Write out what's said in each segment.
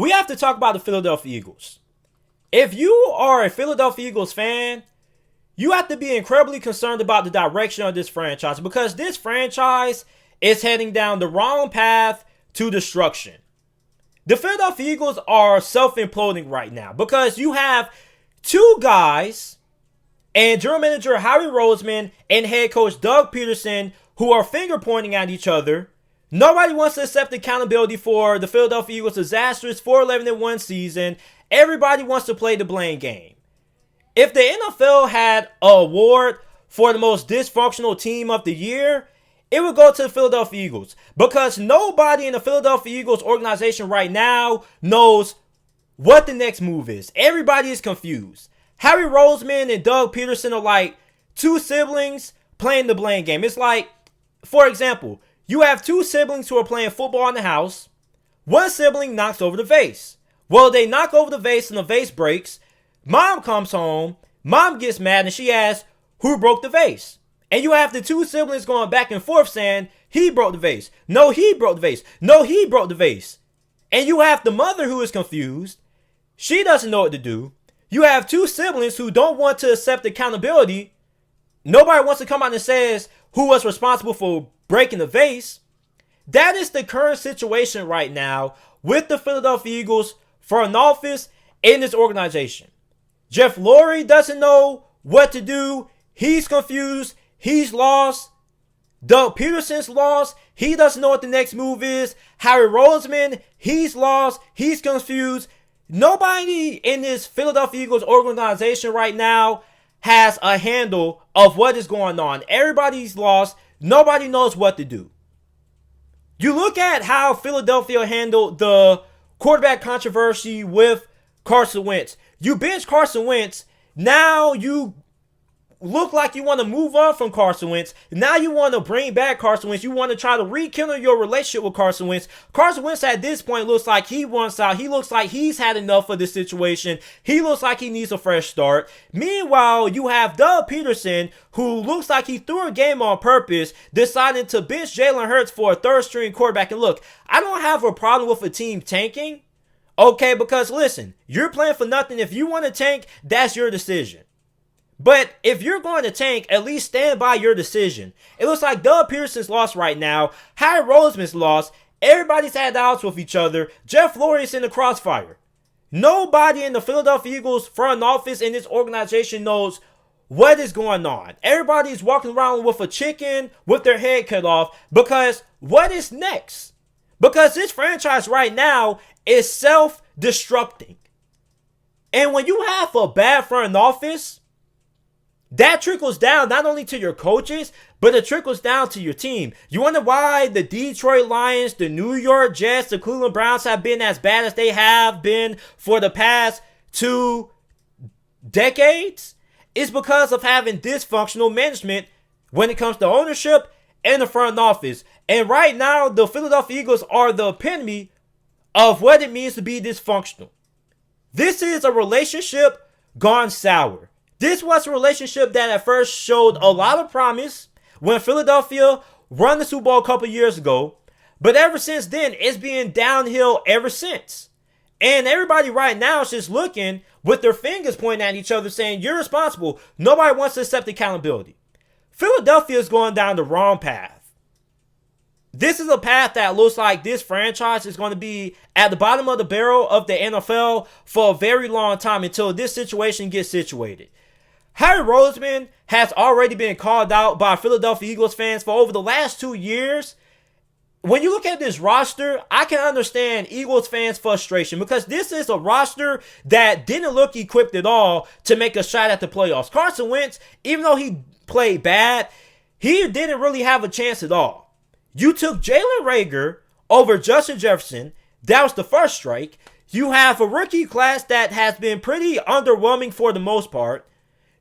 we have to talk about the Philadelphia Eagles. If you are a Philadelphia Eagles fan, you have to be incredibly concerned about the direction of this franchise because this franchise is heading down the wrong path to destruction. The Philadelphia Eagles are self-imploding right now because you have two guys and general manager Howie Roseman and head coach Doug Peterson who are finger pointing at each other. Nobody wants to accept accountability for the Philadelphia Eagles' disastrous 4-11-1 season. Everybody wants to play the blame game. If the NFL had an award for the most dysfunctional team of the year, it would go to the Philadelphia Eagles because nobody in the Philadelphia Eagles organization right now knows what the next move is. Everybody is confused. Howie Roseman and Doug Peterson are like two siblings playing the blame game. It's like, for example, you have two siblings who are playing football in the house. One sibling knocks over the vase. Well, they knock over the vase and the vase breaks. Mom comes home. Mom gets mad and she asks, who broke the vase? And you have the two siblings going back and forth saying, he broke the vase. No, he broke the vase. No, he broke the vase. And you have the mother who is confused. She doesn't know what to do. You have two siblings who don't want to accept accountability. Nobody wants to come out and says who was responsible for breaking the vase. That is the current situation right now with the Philadelphia Eagles front office in this organization. Jeff Lurie doesn't know what to do. He's confused. He's lost. Doug Peterson's lost. He doesn't know what the next move is. Howie Roseman, he's lost. He's confused. Nobody in this Philadelphia Eagles organization right now has a handle of what is going on. Everybody's lost. Nobody knows what to do. You look at how Philadelphia handled the quarterback controversy with Carson Wentz. You bench Carson Wentz. Now you look like you want to move on from Carson Wentz. Now you want to bring back Carson Wentz. You want to try to rekindle your relationship with Carson Wentz. Carson Wentz at this point looks like he wants out. He looks like he's had enough of this situation. He looks like he needs a fresh start. Meanwhile, you have Doug Peterson, who looks like he threw a game on purpose, deciding to bench Jalen Hurts for a third-string quarterback. And look, I don't have a problem with a team tanking. Okay, because listen, you're playing for nothing. If you want to tank, that's your decision. But if you're going to tank, at least stand by your decision. It looks like Doug Peterson's lost right now. Howie Roseman's lost. Everybody's had outs with each other. Jeff Lurie is in the crossfire. Nobody in the Philadelphia Eagles front office in this organization knows what is going on. Everybody's walking around with a chicken with their head cut off because what is next? Because this franchise right now is self-destructing. And when you have a bad front office, that trickles down not only to your coaches, but it trickles down to your team. You wonder why the Detroit Lions, the New York Jets, the Cleveland Browns have been as bad as they have been for the past 2 decades? It's because of having dysfunctional management when it comes to ownership and the front office. And right now, the Philadelphia Eagles are the epitome of what it means to be dysfunctional. This is a relationship gone sour. This was a relationship that at first showed a lot of promise when Philadelphia won the Super Bowl a couple years ago. But ever since then, it's been downhill ever since. And everybody right now is just looking with their fingers pointing at each other saying, you're responsible. Nobody wants to accept accountability. Philadelphia is going down the wrong path. This is a path that looks like this franchise is going to be at the bottom of the barrel of the NFL for a very long time until this situation gets situated. Howie Roseman has already been called out by Philadelphia Eagles fans for over the last 2 years. When you look at this roster, I can understand Eagles fans' frustration because this is a roster that didn't look equipped at all to make a shot at the playoffs. Carson Wentz, even though he played bad, he didn't really have a chance at all. You took Jalen Reagor over Justin Jefferson. That was the first strike. You have a rookie class that has been pretty underwhelming for the most part.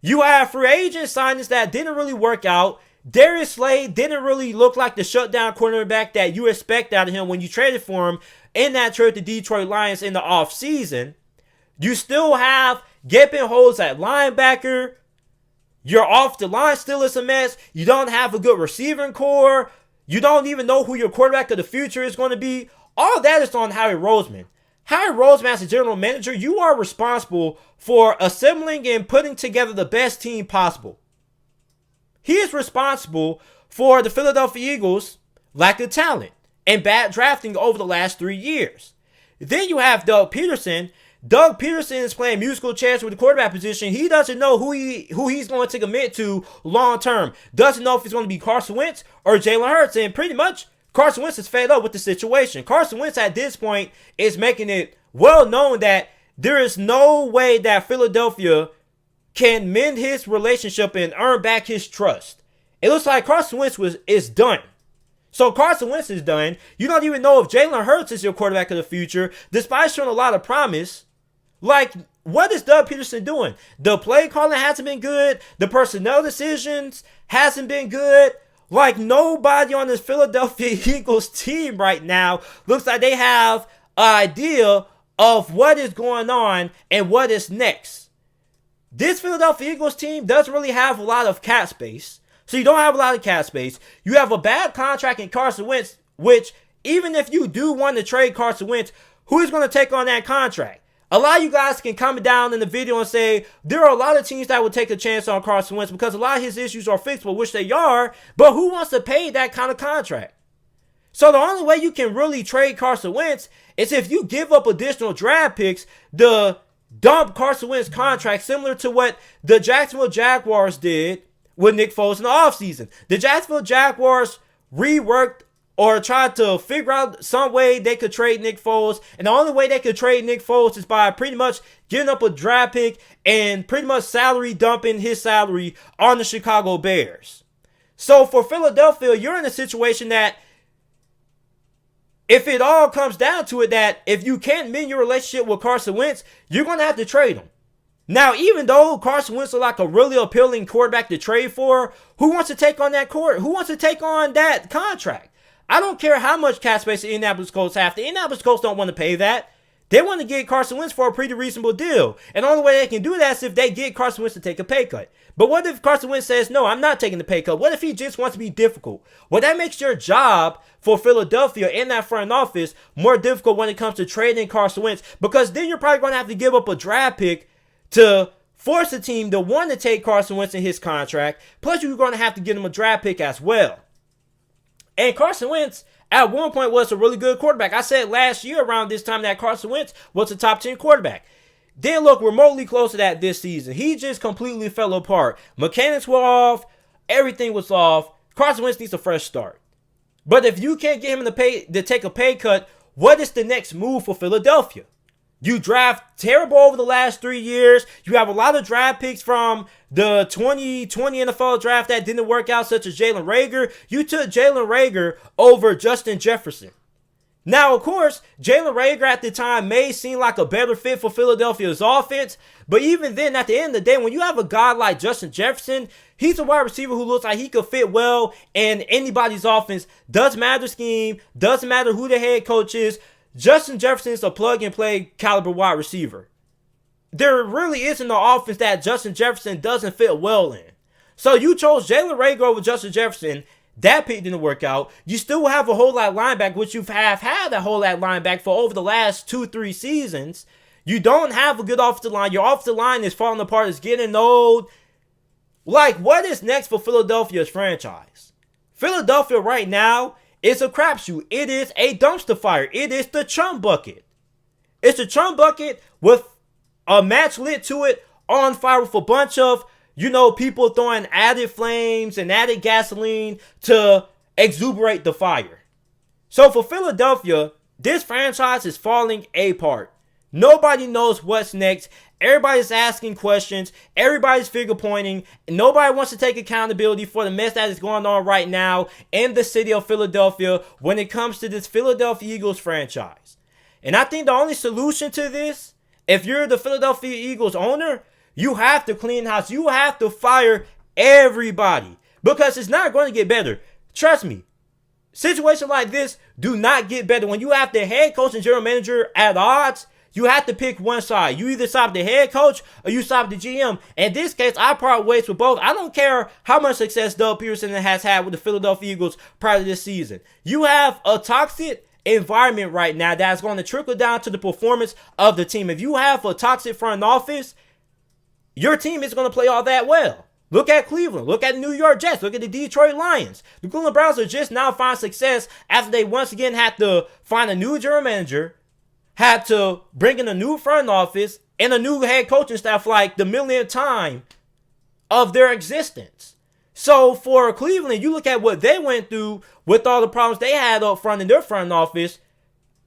You have free agent signings that didn't really work out. Darius Slade didn't really look like the shutdown cornerback that you expect out of him when you traded for him in that trade to Detroit Lions in the offseason. You still have gaping holes at linebacker. Your off the line still is a mess. You don't have a good receiving core. You don't even know who your quarterback of the future is going to be. All that is on Howie Roseman. Howie Roseman as a general manager, you are responsible for assembling and putting together the best team possible. He is responsible for the Philadelphia Eagles' lack of talent and bad drafting over the last 3 years. Then you have Doug Peterson. Doug Peterson is playing musical chairs with the quarterback position. He doesn't know who he's going to commit to long term. Doesn't know if it's going to be Carson Wentz or Jalen Hurts. And pretty much Carson Wentz is fed up with the situation. Carson Wentz at this point is making it well known that there is no way that Philadelphia can mend his relationship and earn back his trust. It looks like Carson Wentz is done. So Carson Wentz is done. You don't even know if Jalen Hurts is your quarterback of the future, despite showing a lot of promise. Like, what is Doug Peterson doing? The play calling hasn't been good. The personnel decisions hasn't been good. Like, nobody on this Philadelphia Eagles team right now looks like they have an idea of what is going on and what is next. This Philadelphia Eagles team doesn't really have a lot of cap space. So you don't have a lot of cap space. You have a bad contract in Carson Wentz, which even if you do want to trade Carson Wentz, who is going to take on that contract? A lot of you guys can comment down in the video and say there are a lot of teams that would take a chance on Carson Wentz because a lot of his issues are fixable, which they are, but who wants to pay that kind of contract? So the only way you can really trade Carson Wentz is if you give up additional draft picks to dump Carson Wentz's contract, similar to what the Jacksonville Jaguars did with Nick Foles in the offseason. The Jacksonville Jaguars reworked or tried to figure out some way they could trade Nick Foles. And the only way they could trade Nick Foles is by pretty much giving up a draft pick and pretty much salary dumping his salary on the Chicago Bears. So for Philadelphia, you're in a situation that if it all comes down to it, that if you can't mend your relationship with Carson Wentz, you're going to have to trade him. Now, even though Carson Wentz is like a really appealing quarterback to trade for, who wants to take on that court? Who wants to take on that contract? I don't care how much cap space the Indianapolis Colts have. The Indianapolis Colts don't want to pay that. They want to get Carson Wentz for a pretty reasonable deal. And the only way they can do that is if they get Carson Wentz to take a pay cut. But what if Carson Wentz says, no, I'm not taking the pay cut? What if he just wants to be difficult? Well, that makes your job for Philadelphia in that front office more difficult when it comes to trading Carson Wentz, because then you're probably going to have to give up a draft pick to force the team to want to take Carson Wentz in his contract. Plus, you're going to have to give him a draft pick as well. And Carson Wentz, at one point, was a really good quarterback. I said last year around this time that Carson Wentz was a top 10 quarterback. Didn't look remotely close to that this season. He just completely fell apart. Mechanics were off. Everything was off. Carson Wentz needs a fresh start. But if you can't get him to take a pay cut, what is the next move for Philadelphia? You draft terrible over the last 3 years. You have a lot of draft picks from the 2020 NFL draft that didn't work out, such as Jalen Reagor. You took Jalen Reagor over Justin Jefferson. Now, of course, Jalen Reagor at the time may seem like a better fit for Philadelphia's offense. But even then, at the end of the day, when you have a guy like Justin Jefferson, he's a wide receiver who looks like he could fit well in anybody's offense. Doesn't matter the scheme. Doesn't matter who the head coach is. Justin Jefferson is a plug-and-play caliber wide receiver. There really isn't an offense that Justin Jefferson doesn't fit well in. So you chose Jalen Reagor over Justin Jefferson. That pick didn't work out. You still have a whole lot of linebacker, which you have had a whole lot of linebacker for over the last 2-3 seasons. You don't have a good offensive line. Your offensive line is falling apart. It's getting old. Like, what is next for Philadelphia's franchise? Philadelphia right now, it's a crapshoot. It is a dumpster fire. It is the chum bucket. It's a chum bucket with a match lit to it, on fire with a bunch of, people throwing added flames and added gasoline to exuberate the fire. So for Philadelphia, this franchise is falling apart. Nobody knows what's next. Everybody's asking questions. Everybody's finger pointing. Nobody wants to take accountability for the mess that is going on right now in the city of Philadelphia when it comes to this Philadelphia Eagles franchise. And I think the only solution to this, if you're the Philadelphia Eagles owner, you have to clean house. You have to fire everybody because it's not going to get better. Trust me. Situations like this do not get better. When you have the head coach and general manager at odds, you have to pick one side. You either side the head coach or you side the GM. In this case, I part ways with both. I don't care how much success Doug Peterson has had with the Philadelphia Eagles prior to this season. You have a toxic environment right now that's going to trickle down to the performance of the team. If you have a toxic front office, your team is going to play all that well. Look at Cleveland. Look at the New York Jets. Look at the Detroit Lions. The Cleveland Browns are just now finding success after they once again had to find a new general manager, had to bring in a new front office, and a new head coaching staff like the millionth time of their existence. So for Cleveland, you look at what they went through with all the problems they had up front in their front office.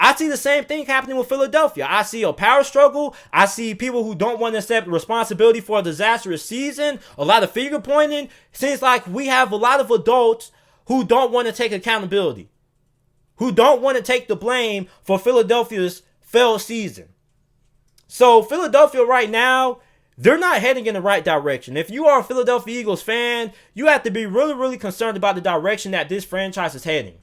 I see the same thing happening with Philadelphia. I see a power struggle. I see people who don't want to accept responsibility for a disastrous season. A lot of finger pointing. Seems like we have a lot of adults who don't want to take accountability, who don't want to take the blame for Philadelphia's failed season. So Philadelphia right now, they're not heading in the right direction. If you are a Philadelphia Eagles fan, you have to be really, really concerned about the direction that this franchise is heading.